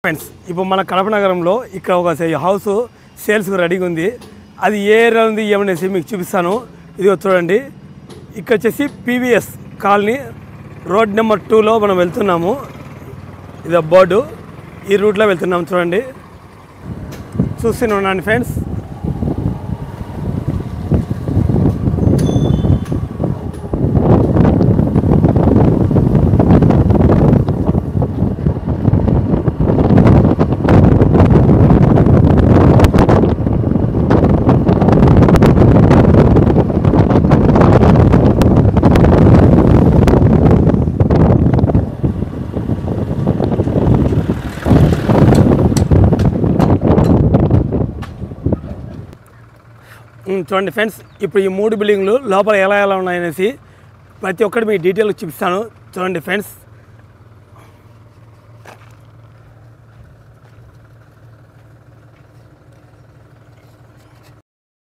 Friends ఇప్పుడు మన కడప నగరంలో ఇక్కడ ఒక హౌస్ సేల్స్కి రెడీగా ఉంది. అది ఏ ఏరియా ఉంది ఏమనేసి మీకు చూపిస్తాను. ఇది చూడండి, ఇక్కడ వచ్చేసి పీవీఎస్ కాలనీ రోడ్ నెంబర్ 2లో మనం వెళ్తున్నాము. ఇది బోర్డు, ఈ రూట్లో వెళ్తున్నాము. చూడండి, చూస్తూనే ఉన్నాను ఫ్రెండ్స్. చూడండి ఫ్రెండ్స్, ఇప్పుడు ఈ 3 బిల్డింగ్లు లోపల ఎలా ఉన్నాయనేసి ప్రతి ఒక్కటి మీకు డీటెయిల్గా చూపిస్తాను. చూడండి ఫ్రెండ్స్,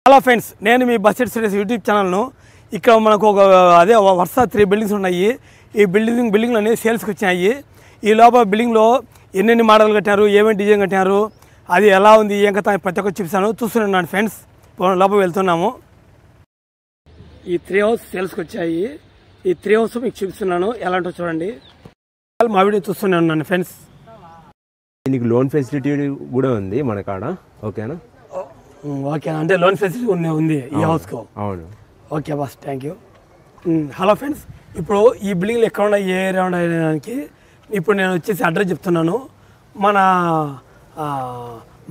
హలో ఫ్రెండ్స్, నేను మీ బడ్జెట్ సిరీస్ యూట్యూబ్ ఛానల్ను. ఇక్కడ మనకు ఒక వరుస 3 బిల్డింగ్స్ ఉన్నాయి. ఈ బిల్డింగ్లు అనేవి సేల్స్కి వచ్చాయి. ఈ లోపల బిల్డింగ్లో ఎన్నెన్ని మోడల్ కట్టారు, ఏమేమి డిజైన్ కట్టారు, అది ఎలా ఉంది, ఏం కథ ప్రతి ఒక్కటి చూపిస్తాను. చూస్తున్నాను ఫ్రెండ్స్, లోపల వెళ్తున్నాము. ఈ 3 హౌస్ సేల్స్కి వచ్చాయి. ఈ 3 హౌస్ మీకు చూపిస్తున్నాను, ఎలాంటో చూడండి. మా వీడియో చూస్తూనే ఉన్నాను ఫ్రెండ్స్. దీనికి లోన్ ఫెసిలిటీ కూడా ఉంది మన కాడ. ఓకేనా? ఓకే, అంటే లోన్ ఫెసిలిటీ ఉంది ఈ హౌస్కు. అవును. Okay boss, thank you. Hello friends, ఇప్పుడు ఈ బిల్డింగ్లు ఎక్కడ ఉన్నాయి, ఏ ఏరియా ఉండడానికి ఇప్పుడు నేను వచ్చేసి అడ్రస్ చెప్తున్నాను. మన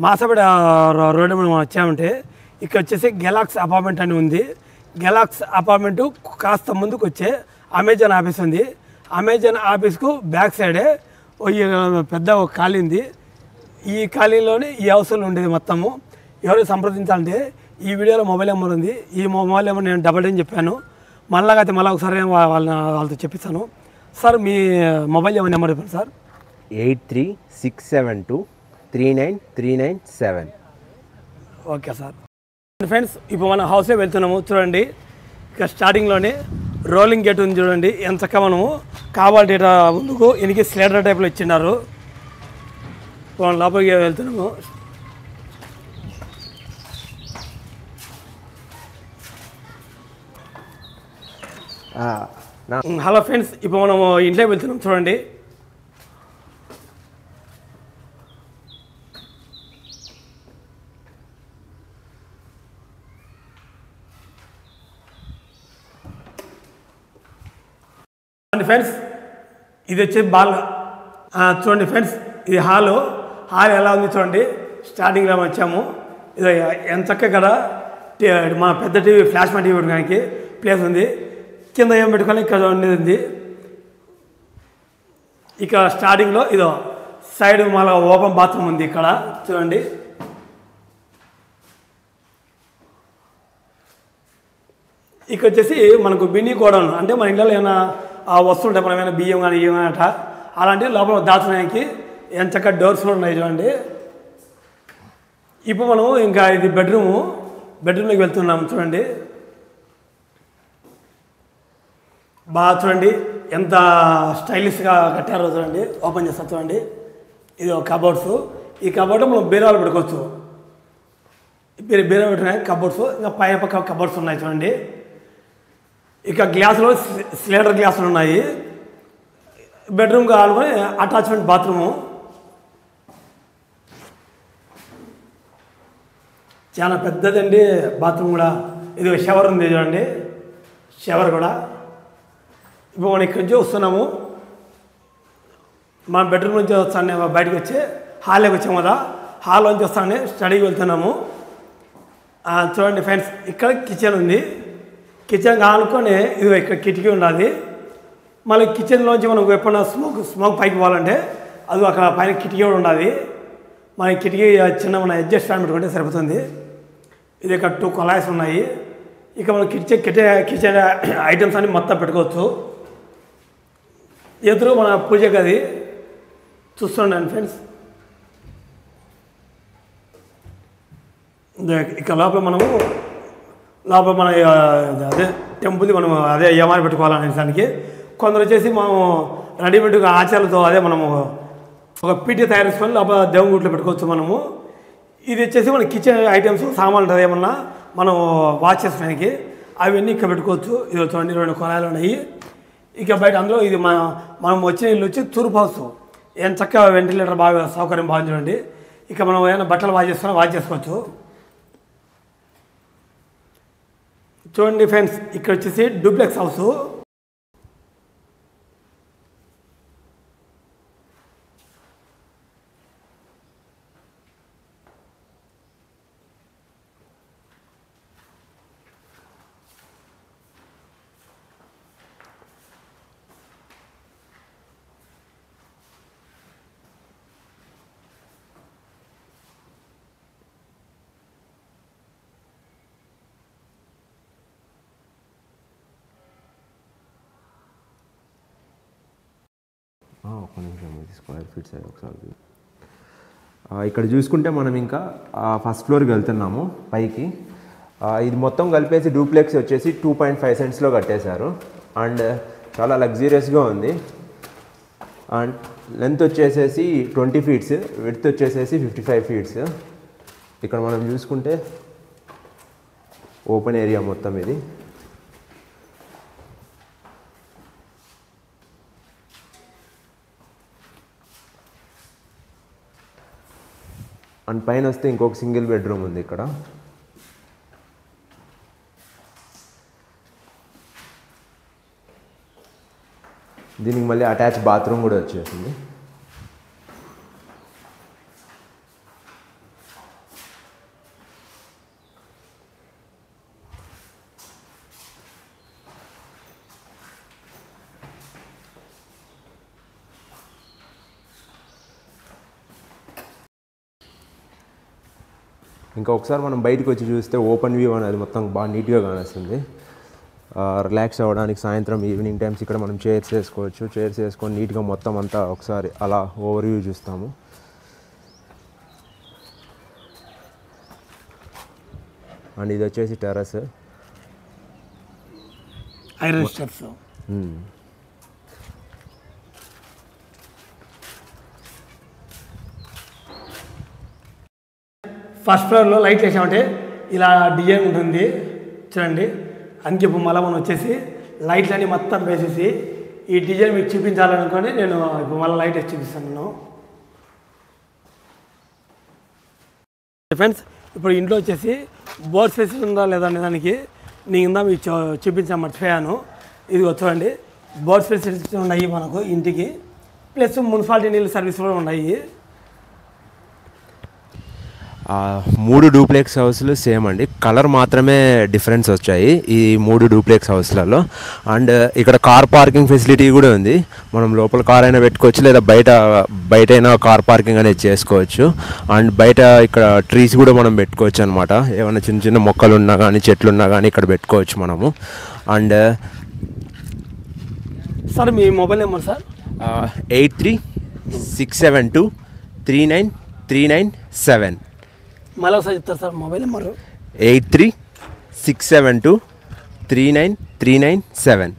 మాసపేట రోడ్డు మనం వచ్చామంటే ఇక్కడ వచ్చేసి గెలాక్స్ అపార్ట్మెంట్ అని ఉంది. గెలాక్స్ అపార్ట్మెంటు కాస్త ముందుకు వచ్చే అమెజాన్ ఆఫీస్ ఉంది. అమెజాన్ ఆఫీస్కు బ్యాక్ సైడే పెద్ద ఒక ఖాళీ ఉంది. ఈ ఖాళీలోనే ఈ హౌస్లో ఉండేది మొత్తము. ఎవరు సంప్రదించాలంటే ఈ వీడియోలో మొబైల్ నెంబర్ ఉంది. ఈ మొబైల్ నెంబర్ నేను డబల్ చెప్పాను. మళ్ళీ ఒకసారి వాళ్ళతో చెప్పిస్తాను. సార్, మీ మొబైల్ నెంబర్ చెప్పండి సార్. 8367239397. Okay sir. ఫ్రెండ్స్, ఇప్పుడు మన హౌస్లో వెళ్తున్నాము. చూడండి, ఇక్కడ స్టార్టింగ్లోనే రోలింగ్ గేట్ ఉంది. చూడండి ఎంత చక్కగా మనము కావాలి డేటా ముందుకు ఎనికి స్లైడర్ టైప్లో ఇచ్చిన్నారు. లోపలికి వెళ్తున్నాము. హలో ఫ్రెండ్స్, ఇప్పుడు మనము ఇంట్లో వెళ్తున్నాం. చూడండి, ఫ్రెండ్స్ ఇది వచ్చి చూడండి ఫ్రెండ్స్, ఇది హాల్ ఎలా ఉంది చూడండి. స్టార్టింగ్లో వచ్చాము. ఇది ఎంత చక్కగా కదా, మా పెద్ద టీవీ ఫ్లాష్ టీవీ పెట్టుకోవడానికి ప్లేస్ ఉంది. కింద ఏం పెట్టుకోవాలి, ఇక్కడ ఉండేది. ఇక స్టార్టింగ్లో ఇదో సైడ్ మళ్ళీ ఓపెన్ బాత్రూమ్ ఉంది. ఇక్కడ చూడండి, ఇక్కడ వచ్చేసి మనకు బిన్నీ గోడౌన్, అంటే మన ఇళ్ళలో ఏమైనా వస్తుంటాయి, మనం ఏమైనా బియ్యం కానీ ఏమైనా అలాంటివి లోపల దాచడానికి ఎంత చక్కగా డోర్స్ కూడా ఉన్నాయి. చూడండి, ఇప్పుడు మనం ఇంకా ఇది బెడ్రూమ్లోకి వెళ్తున్నాము. చూడండి, బాగా చూడండి ఎంత స్టైలిష్గా కట్టారో. చూడండి, ఓపెన్ చేస్తారు. చూడండి, ఇది ఒక కబోర్డ్స్. ఈ కబోర్డ్ మనం బీరాలు పెట్టుకోవచ్చు. బీరా పెట్టిన కబోర్డ్స్, ఇంకా పై పక్క కబోర్డ్స్ ఉన్నాయి. చూడండి, ఇక గ్లాసులో స్లైడర్ గ్లాసులు ఉన్నాయి. బెడ్రూమ్ కావాలని అటాచ్మెంట్ బాత్రూము. చాలా పెద్దదండి బాత్రూమ్ కూడా. ఇది షవర్ ఉంది. చూడండి, షవర్ కూడా. ఇప్పుడు మనం ఇక్కడి నుంచి వస్తున్నాము. మన బెడ్రూమ్ నుంచి వస్తానే బయటకు వచ్చి హాల్లోకి వచ్చాము కదా, హాల్లో నుంచి వస్తానే స్టడీకి వెళ్తున్నాము. చూడండి ఫ్రెండ్స్, ఇక్కడ కిచెన్ ఉంది. కిచెన్ కానుకొని ఇది ఇక్కడ కిటికీ ఉన్నది. మళ్ళీ కిచెన్లోంచి మనకు ఎప్పుడైనా స్మోక్ పైకి పోవాలంటే అది అక్కడ పైన కిటికీ కూడా ఉన్నది. మన కిటికీ చిన్న మన అడ్జస్ట్ ఫ్యాన్ పెట్టుకుంటే సరిపోతుంది. ఇది ఇక్కడ 2 కొలాయిస్ ఉన్నాయి. ఇక మనం కిచెన్ ఐటమ్స్ అన్ని మొత్తం పెట్టుకోవచ్చు. ఎదురు మన పూజ గది చూస్తుండండి ఫ్రెండ్స్. ఇక లోపల మన అదే టెంపుల్ది మనం అదే ఏమారి పెట్టుకోవాలనే దానికి. కొందరు వచ్చేసి మనం రెడీమేడ్గా ఆచారాలతో అదే మనము ఒక పీటీ తయారు చేసుకొని లోపల దేవుని గుట్లో పెట్టుకోవచ్చు మనము. ఇది వచ్చేసి మన కిచెన్ ఐటమ్స్ సామాన్లు ఉంటుంది ఏమన్నా మనం వాష్ చేసుకోవడానికి అవన్నీ ఇక్కడ పెట్టుకోవచ్చు. ఇది చూడండి 2 కొలాయిలు ఉన్నాయి. ఇక బయట అందులో ఇది మనం వచ్చిన ఇల్లు వచ్చి తూర్పు హౌస్. ఏం చక్కగా వెంటిలేటర్ బాగా సౌకర్యం బాగుంది చూడండి. ఇక మనం ఏమైనా బట్టలు వాష్ చేసుకోవచ్చు. చూడండి ఫ్రెండ్స్, ఇక్కడ వచ్చేసి డూప్లెక్స్ హౌస్. ఒక్క నిమిషం, స్క్వేర్ ఫీట్స్ ఒకసారి. ఇక్కడ చూసుకుంటే మనం ఇంకా ఫస్ట్ ఫ్లోర్కి వెళ్తున్నాము పైకి. ఇది మొత్తం కలిపేసి డూప్లెక్స్ వచ్చేసి 2.5 సెంట్స్లో కట్టేశారు. అండ్ చాలా లగ్జీరియస్గా ఉంది. అండ్ లెంత్ వచ్చేసేసి 20 ఫీట్స్, విడ్త్ వచ్చేసేసి 55 ఫీట్స్. ఇక్కడ మనం చూసుకుంటే ఓపెన్ ఏరియా మొత్తం ఇది. అండ్ పైన వస్తే ఇంకొక సింగిల్ బెడ్రూమ్ ఉంది ఇక్కడ. దీనికి మళ్ళీ అటాచ్ బాత్రూమ్ కూడా వచ్చేసింది. ఇంకా ఒకసారి మనం బయటకు వచ్చి చూస్తే ఓపెన్ వ్యూ అనేది మొత్తం బాగా నీట్గా కానిస్తుంది. రిలాక్స్ అవ్వడానికి సాయంత్రం ఈవినింగ్ టైమ్స్ ఇక్కడ మనం చైర్స్ వేసుకోవచ్చు. చైర్స్ వేసుకొని నీట్గా మొత్తం అంతా ఒకసారి అలా ఓవర్ వ్యూ చూస్తాము. అండ్ ఇది వచ్చేసి టెర్రస్, ఐరన్ స్టెప్స్. ఫస్ట్ ఫ్లోర్లో లైట్ వేసామంటే ఇలా డిజైన్ ఉంటుంది చూడండి. అందుకే ఇప్పుడు మళ్ళీ మనం వచ్చేసి లైట్లన్నీ మొత్తం వేసేసి ఈ డిజైన్ మీకు చూపించాలనుకొని నేను ఇప్పుడు మళ్ళీ లైట్ వేసి చూపిస్తాను. ఫ్రెండ్స్, ఇప్పుడు ఇంట్లో వచ్చేసి బోర్ ఫెసిలిటీ ఉందా లేదా అనే దానికి నేను ఇందా మీకు చూపించాను, మర్చిపోయాను. ఇది చూడండి, బోర్ ఫెసిలిటీస్ ఉన్నాయి మనకు ఇంటికి, ప్లస్ మున్సిపాలిటీ నీళ్ళు సర్వీస్ కూడా ఉన్నాయి. 3 డూప్లెక్స్ హౌస్లు సేమ్ అండి, కలర్ మాత్రమే డిఫరెన్స్ వచ్చాయి ఈ 3 డూప్లెక్స్ హౌస్లలో. అండ్ ఇక్కడ కార్ పార్కింగ్ ఫెసిలిటీ కూడా ఉంది. మనం లోపల కార్ అయినా పెట్టుకోవచ్చు, లేదా బయట అయినా కార్ పార్కింగ్ అనేది చేసుకోవచ్చు. అండ్ బయట ఇక్కడ ట్రీస్ కూడా మనం పెట్టుకోవచ్చు అనమాట. ఏమైనా చిన్న చిన్న మొక్కలు ఉన్నా కానీ చెట్లు ఉన్నా కానీ ఇక్కడ పెట్టుకోవచ్చు మనము. And sir me mobile number sir? 8367239397. మళ్ళీ ఒకసారి చెప్తారు sir mobile number? 8367239397.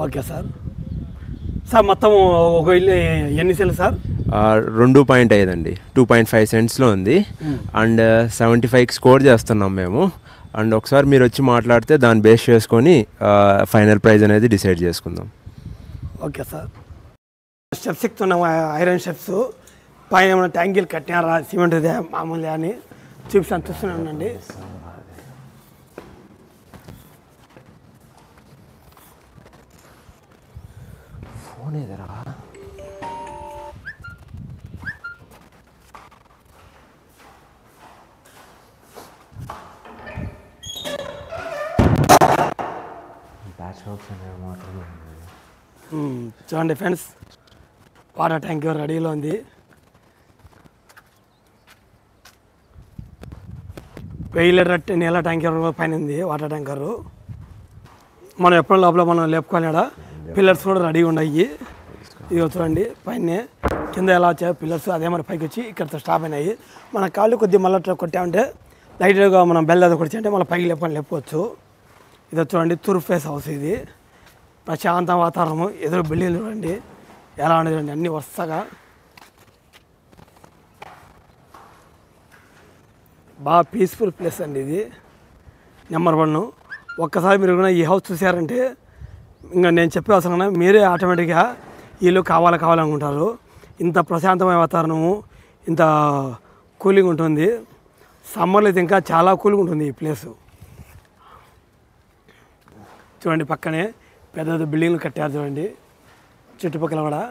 Okay sir. Sir మొత్తం ఒక ఇల్లు ఎన్ని సెంట్లు సార్? 2.5 అండి, 2.5 సెంట్స్లో ఉంది. అండ్ 75 స్కోర్ చేస్తున్నాం మేము. అండ్ ఒకసారి మీరు వచ్చి మాట్లాడితే దాన్ని బేస్ చేసుకొని ఫైనల్ ప్రైస్ అనేది డిసైడ్ చేసుకుందాం. Okay sir. స్టెప్స్ ఎక్కుతున్నాం, ఐరన్ స్టెప్స్. పైన ఏమైనా ట్యాంకీలు కట్టినారా, సిమెంట్ ఇదే మామూలుగా అని చూపిస్తాను, చూస్తున్నానండి. ఫోన్ ఏదరా? బ్యాచ్ వర్క్స్ అనేవి మాత్రమే. చూడండి ఫ్రెండ్స్, వాటర్ ట్యాంక్ రెడీలో ఉంది. 1000 లీటర్ నీళ్ళ ట్యాంకర్ పైన ఉంది వాటర్ ట్యాంకరు. మనం ఎప్పుడు లోపల మనం లేపుకోలేడా, పిల్లర్స్ కూడా రెడీ ఉన్నాయి. ఇది చూడండి పైన కింద ఎలా వచ్చాయో పిల్లర్స్ అదే మరి పైకి వచ్చి ఇక్కడతో స్టాప్ అయినాయి. మన కాళ్ళు కొద్దిగా మళ్ళీ కొట్టామంటే లైట్గా మనం బెల్ అది కొడిచామంటే మళ్ళీ పైకి లేపుకోవచ్చు. ఇది చూడండి తూర్పు ఫేస్ హౌస్. ఇది ప్రశాంత వాతావరణము, ఎదురు బిల్డింగ్ చూడండి ఎలా ఉండదు చూడండి, అన్నీ వరుసగా బాగా పీస్ఫుల్ ప్లేస్ అండి ఇది. నెంబర్ 1. ఒక్కసారి మీరు కూడా ఈ హౌస్ చూసారంటే ఇంకా నేను చెప్పే అవసరం మీరే ఆటోమేటిక్గా వీళ్ళు కావాలనుకుంటారు. ఇంత ప్రశాంతమైన వాతావరణము, ఇంత కూలింగ్ ఉంటుంది. సమ్మర్లో అయితే ఇంకా చాలా కూలింగ్ ఉంటుంది ఈ ప్లేసు. చూడండి పక్కనే పెద్ద పెద్ద బిల్డింగ్లు కట్టారు చూడండి చుట్టుపక్కల కూడా.